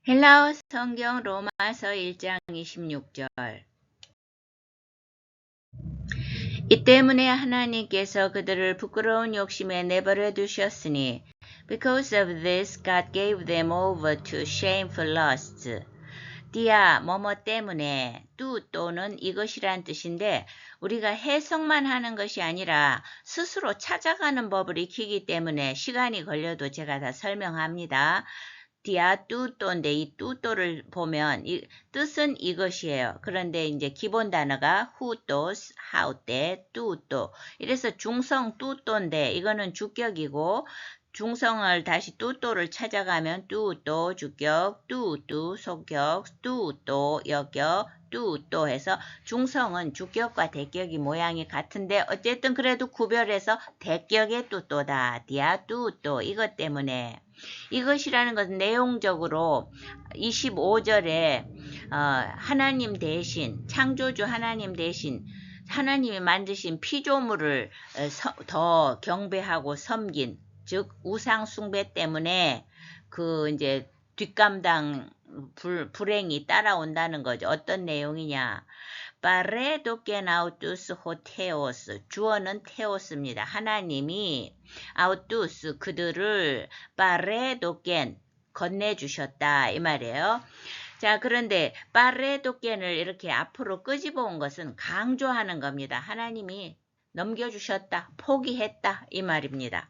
헬라어 성경 로마서 1장 26절. 이 때문에 하나님께서 그들을 부끄러운 욕심에 내버려 두셨으니 Because of this God gave them over to shameful lusts. 디아 뭐뭐 때문에 또는 이것이란 뜻인데 우리가 해석만 하는 것이 아니라 스스로 찾아가는 법을 익히기 때문에 시간이 걸려도 제가 다 설명합니다. 디아 뚜또인데 이 뚜또를 보면 뜻은 이것이에요. 그런데 이제 기본 단어가 후또, 하우때, 뚜또. 이래서 중성 뚜또인데 이거는 주격이고 중성을 다시 뚜또를 찾아가면 뚜또 주격, 뚜뚜 소격, 뚜또 여격, 뚜또 해서 중성은 주격과 대격이 모양이 같은데 어쨌든 그래도 구별해서 대격의 뚜또다. 디아 뚜또 이것 때문에 이것이라는 것은 내용적으로 25절에 하나님 대신 창조주 하나님 대신 하나님이 만드신 피조물을 더 경배하고 섬긴 즉 우상 숭배 때문에 그 이제 뒷감당 불행이 따라온다는 거죠. 어떤 내용이냐? 파레도겐 아우투스 호테오스 주어는 테오스입니다. 하나님이 아우투스 그들을 파레도겐 건네주셨다 이 말이에요. 자, 그런데 파레도겐을 이렇게 앞으로 끄집어 온 것은 강조하는 겁니다. 하나님이 넘겨주셨다, 포기했다 이 말입니다.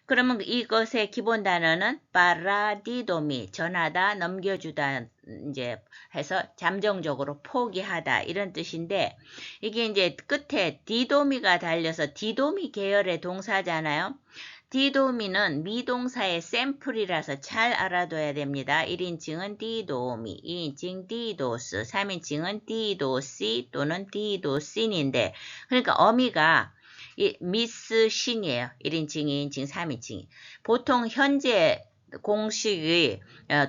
그러면 이것의 기본 단어는 파라디도미, 전하다, 넘겨주다, 이제 해서 잠정적으로 포기하다 이런 뜻인데 이게 이제 끝에 디도미가 달려서 디도미 계열의 동사잖아요. 디도미는 미동사의 샘플이라서 잘 알아둬야 됩니다. 1인칭은 디도미, 2인칭 디도스, 3인칭은 디도시 또는 디도신인데 그러니까 어미가 미스 신이에요. 1인칭, 2인칭, 3인칭. 보통 현재 공식의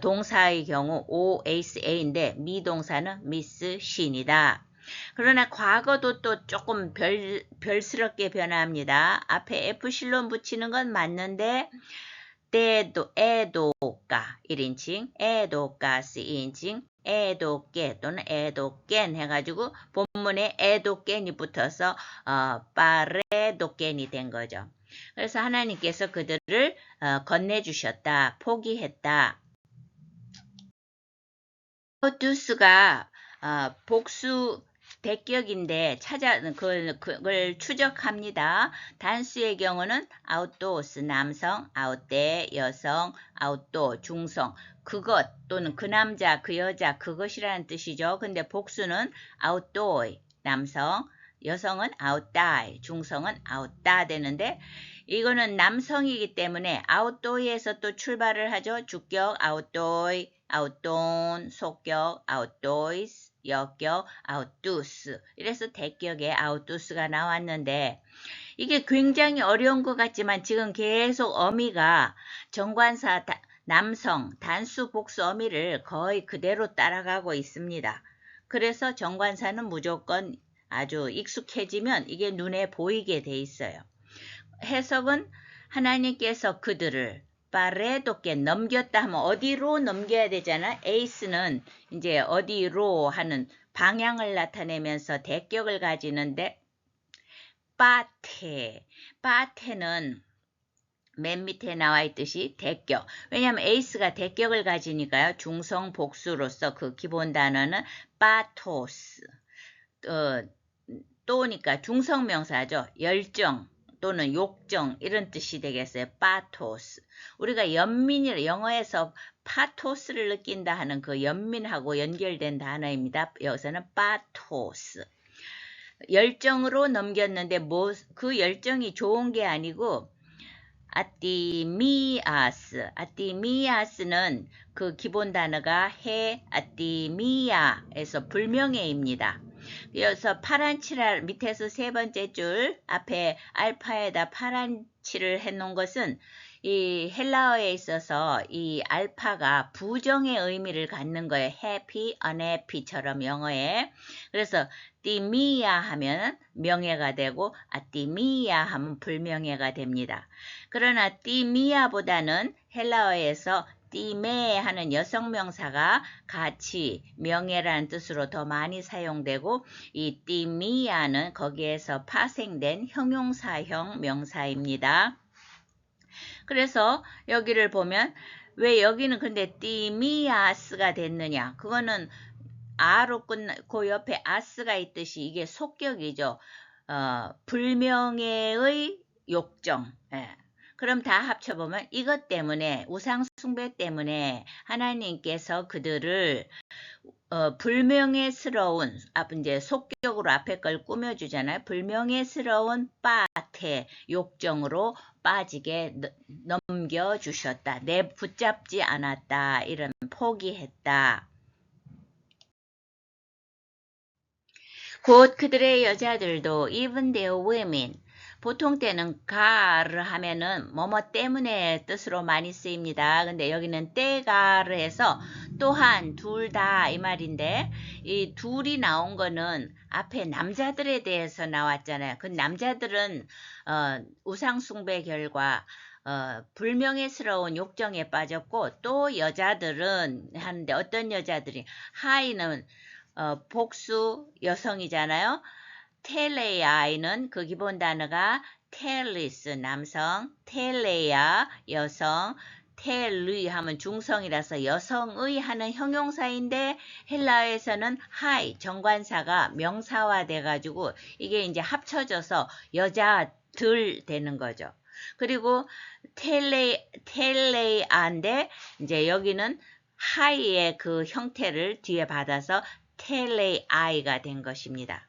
동사의 경우 OSA인데 미동사는 미스 신이다. 그러나 과거도 또 조금 별스럽게 변화합니다. 앞에 F실론 붙이는 건 맞는데 에도가 1인칭, 에도가스 2인칭, 에도깨 또는 에도깬 해가지고 본문에 에도깬이 붙어서 파레도깬이 된 거죠. 그래서 하나님께서 그들을 건네주셨다, 포기했다. 아우투스가 복수 대격인데 그걸 추적합니다. 단수의 경우는 아우토스 남성, 아우떼 여성, 아우토 중성 그것 또는 그 남자 그 여자 그것이라는 뜻이죠. 근데 복수는 아우토이 남성, 여성은 아우따이, 중성은 아우따 되는데 이거는 남성이기 때문에 아우토이에서 또 출발을 하죠. 주격 아우토이, 아우돈, 속격 아우토이스, 역격 아우투스 이래서 대격에 아우투스가 나왔는데 이게 굉장히 어려운 것 같지만 지금 계속 어미가 정관사 남성 단수 복수 어미를 거의 그대로 따라가고 있습니다. 그래서 정관사는 무조건 아주 익숙해지면 이게 눈에 보이게 돼 있어요. 해석은 하나님께서 그들을 파레도께 넘겼다 하면 어디로 넘겨야 되잖아. 에이스는 이제 어디로 하는 방향을 나타내면서 대격을 가지는데 빠테는 맨 밑에 나와 있듯이 대격. 왜냐하면 에이스가 대격을 가지니까요. 중성 복수로서 그 기본 단어는 빠토스. 또니까 중성명사죠. 열정. 또는 욕정 이런 뜻이 되겠어요. 파토스. 우리가 연민이라 영어에서 파토스를 느낀다 하는 그 연민하고 연결된 단어입니다. 여기서는 파토스. 열정으로 넘겼는데 그 열정이 좋은 게 아니고 아띠미아스는 그 기본 단어가 아띠미아에서 불명예입니다. 그래서 파란 칠을 밑에서 세 번째 줄 앞에 알파에다 파란 칠을 해놓은 것은 이 헬라어에 있어서 이 알파가 부정의 의미를 갖는 거예요. happy, unhappy처럼 영어에. 그래서 띠미야 하면 명예가 되고 아띠미야 하면 불명예가 됩니다. 그러나 띠미야보다는 헬라어에서 띠메 하는 여성명사가 같이 명예라는 뜻으로 더 많이 사용되고 이 띠미야는 거기에서 파생된 형용사형 명사입니다. 그래서 여기를 보면 왜 여기는 근데 띠미아스가 됐느냐? 그거는 아로 그 옆에 아스가 있듯이 이게 속격이죠. 불명예의 욕정. 예. 그럼 다 합쳐보면 이것 때문에 우상숭배 때문에 하나님께서 그들을 불명예스러운 이제 속격으로 앞에 걸 꾸며주잖아요. 불명예스러운 빠테 욕정으로 빠지게 넘겨주셨다. 내 붙잡지 않았다. 이런 포기했다. 곧 그들의 여자들도 even their women 보통 때는 가르 하면은 뭐뭐 때문에 뜻으로 많이 쓰입니다. 근데 여기는 때가르 해서 또한 둘 다 이 말인데 이 둘이 나온 거는 앞에 남자들에 대해서 나왔잖아요. 그 남자들은 우상숭배 결과 불명예스러운 욕정에 빠졌고 또 여자들은 하는데 어떤 여자들이 하이는 복수 여성이잖아요. 텔레아이는 그 기본 단어가 텔리스 남성, 텔레아 여성, 텔리 하면 중성이라서 여성의 하는 형용사인데 헬라어에서는 하이 정관사가 명사화 돼가지고 이게 이제 합쳐져서 여자들 되는 거죠. 그리고 텔레아인데 이제 여기는 하이의 그 형태를 뒤에 받아서 텔레아이가 된 것입니다.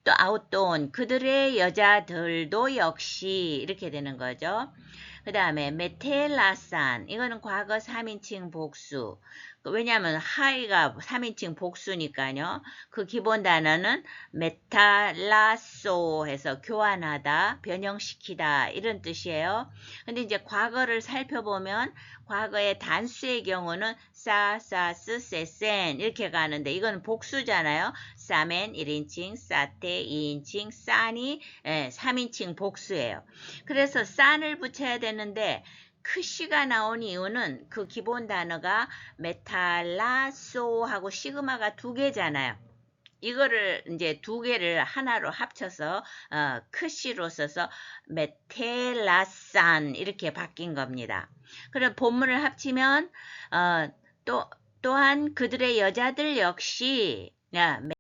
또 아웃돈 그들의 여자들도 역시 이렇게 되는 거죠. 그 다음에 메텔라산 이거는 과거 3인칭 복수. 왜냐하면 하이가 3인칭 복수니까요. 그 기본 단어는 메탈라소 해서 교환하다, 변형시키다 이런 뜻이에요. 근데 이제 과거를 살펴보면 과거의 단수의 경우는 사사스 세센 이렇게 가는데 이건 복수잖아요. 사멘 1인칭, 사테 2인칭, 산이 3인칭 복수예요. 그래서 산을 붙여야 되는데 크시가 나온 이유는 그 기본 단어가 메탈라소하고 시그마가 두 개잖아요. 이거를 이제 두 개를 하나로 합쳐서 크시로 써서 메텔라산 이렇게 바뀐 겁니다. 그럼 본문을 합치면 또한 그들의 여자들 역시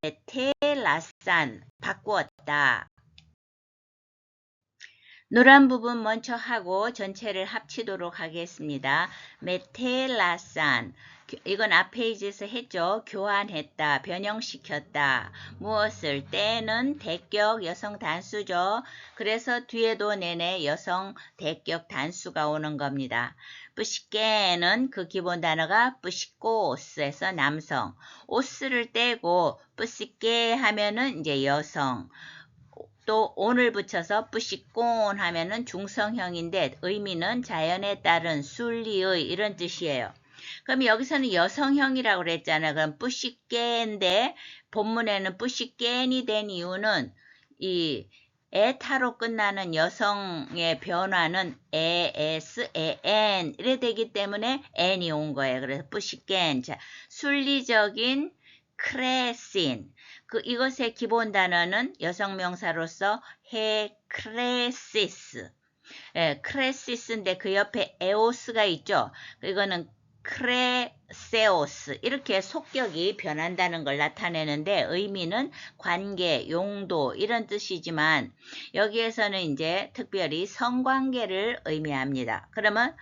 메텔라산 바꾸었다. 노란 부분 먼저 하고 전체를 합치도록 하겠습니다. 메텔라산 이건 앞 페이지에서 했죠. 교환했다, 변형시켰다. 무엇을? 때는 대격 여성 단수죠. 그래서 뒤에도 내내 여성 대격 단수가 오는 겁니다. 뿌시케는 그 기본 단어가 뿌시코스에서 남성. 오스를 떼고 뿌시케 하면은 이제 여성. 또 온을 붙여서 뿌시꼰 하면은 중성형인데 의미는 자연에 따른 순리의 이런 뜻이에요. 그럼 여기서는 여성형이라고 그랬잖아요. 그럼 뿌시깬인데 본문에는 뿌시깬이 된 이유는 이 에타로 끝나는 여성의 변화는 에스, 에엔 이래 되기 때문에 n이 온 거예요. 그래서 뿌시깬. 자, 순리적인 크레신. 이것의 기본 단어는 여성 명사로서 헤크레시스. 크레시스인데 그 옆에 에오스가 있죠. 이거는 크레세오스 이렇게 속격이 변한다는 걸 나타내는데 의미는 관계, 용도 이런 뜻이지만 여기에서는 이제 특별히 성관계를 의미합니다. 그러면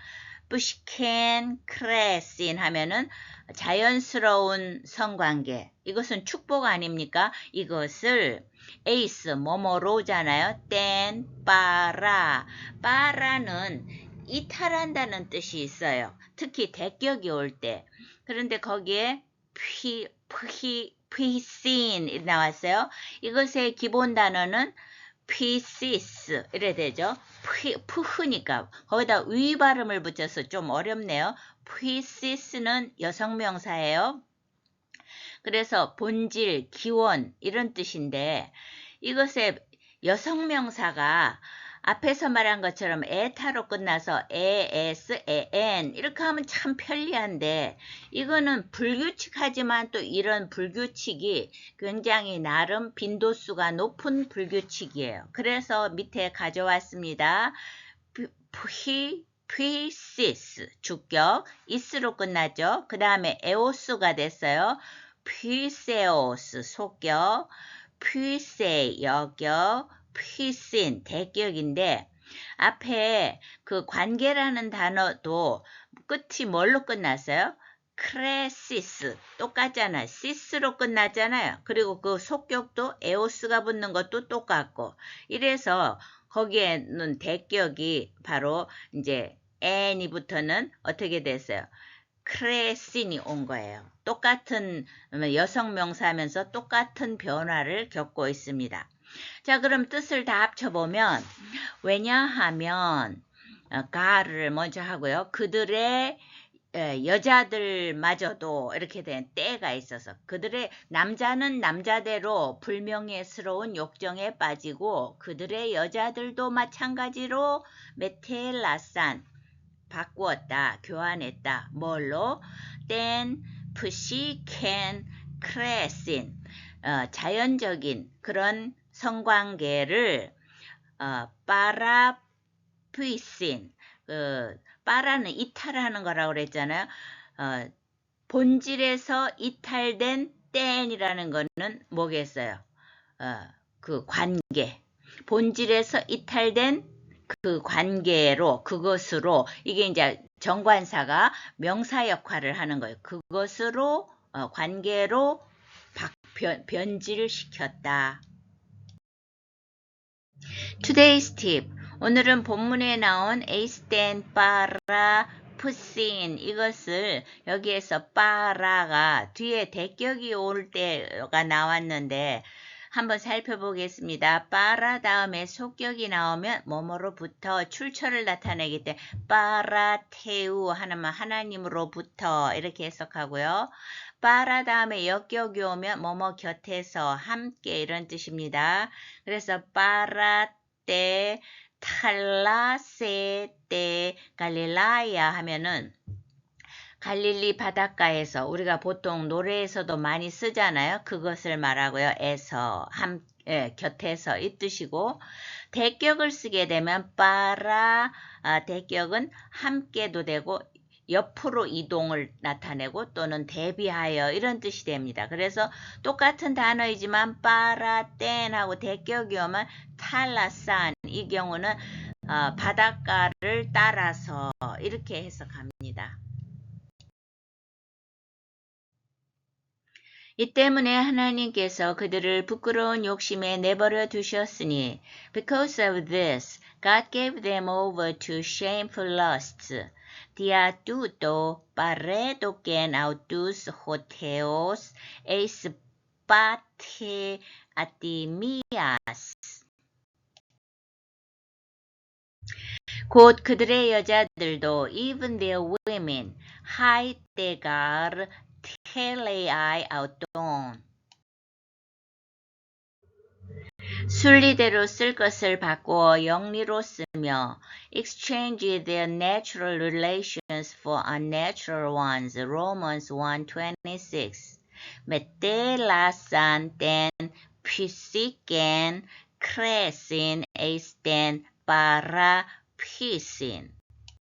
뿌시켄 크레신 하면은 자연스러운 성관계. 이것은 축복 아닙니까? 이것을 에이스 뭐뭐로잖아요. 땐 빠라. 빠라는 이탈한다는 뜻이 있어요. 특히 대격이 올 때. 그런데 거기에 피신 나왔어요. 이것의 기본 단어는 피시스 이래 되죠. 푸흐니까 거기다 위 발음을 붙여서 좀 어렵네요. 피시스는 여성명사예요. 그래서 본질, 기원 이런 뜻인데 이것의 여성명사가 앞에서 말한 것처럼 에타로 끝나서 에스, 에엔 이렇게 하면 참 편리한데 이거는 불규칙하지만 또 이런 불규칙이 굉장히 나름 빈도수가 높은 불규칙이에요. 그래서 밑에 가져왔습니다. 피시스 주격 is로 끝나죠. 그 다음에 에오스가 됐어요. 피세오스 소격, 피세 여격, 피신 대격인데 앞에 그 관계라는 단어도 끝이 뭘로 끝났어요? 크레시스 똑같잖아요. 시스로 끝났잖아요. 그리고 그 속격도 에오스가 붙는 것도 똑같고 이래서 거기에는 대격이 바로 이제 n이부터는 어떻게 됐어요? 크레신이 온 거예요. 똑같은 여성 명사하면서 똑같은 변화를 겪고 있습니다. 자, 그럼 뜻을 다 합쳐보면 왜냐하면 가를 먼저 하고요. 그들의 여자들마저도 이렇게 된 때가 있어서 그들의 남자는 남자대로 불명예스러운 욕정에 빠지고 그들의 여자들도 마찬가지로 메텔라산 바꾸었다, 교환했다. 뭘로? 땐 푸시캔 크레신 자연적인 그런 성관계를 파라피신 빠라는 이탈하는 거라고 그랬잖아요. 본질에서 이탈된 땐이라는 거는 뭐겠어요? 그 관계. 본질에서 이탈된 그 관계로 그것으로 이게 이제 정관사가 명사 역할을 하는 거예요. 그것으로 관계로 변질시켰다. Today's tip. 오늘은 본문에 나온 에이스텐 빠라 푸신 이것을 여기에서 빠라가 뒤에 대격이 올 때가 나왔는데 한번 살펴보겠습니다. 빠라 다음에 속격이 나오면 뭐뭐로부터 출처를 나타내기 때문에 빠라테우 하나만 하나님으로부터 이렇게 해석하고요. 빠라 다음에 역격이 오면 뭐뭐 곁에서 함께 이런 뜻입니다. 그래서 빠라테 탈라세테 갈릴라야 하면은 갈릴리 바닷가에서 우리가 보통 노래에서도 많이 쓰잖아요. 그것을 말하고요. 에서 곁에서 이 뜻이고 대격을 쓰게 되면 빠라 대격은 함께도 되고 옆으로 이동을 나타내고 또는 대비하여 이런 뜻이 됩니다. 그래서 똑같은 단어이지만 빠라 땐하고 대격이 오면 탈라산 이 경우는 바닷가를 따라서 이렇게 해석합니다. 이 때문에 하나님께서 그들을 부끄러운 욕심에 내버려 두셨으니 because of this, God gave them over to shameful lusts. Diatuto paredoken autus hoteos eis pate atimias. 곧 그들의 여자들도 even their women 하이데갈 텔레아이 아웃돈 순리대로 쓸 것을 바꾸어 영리로 쓰며 exchange their natural relations for unnatural ones. Romans 1:26 메텔라산 땐 피시겐 크레신 에이스텐 파라 피신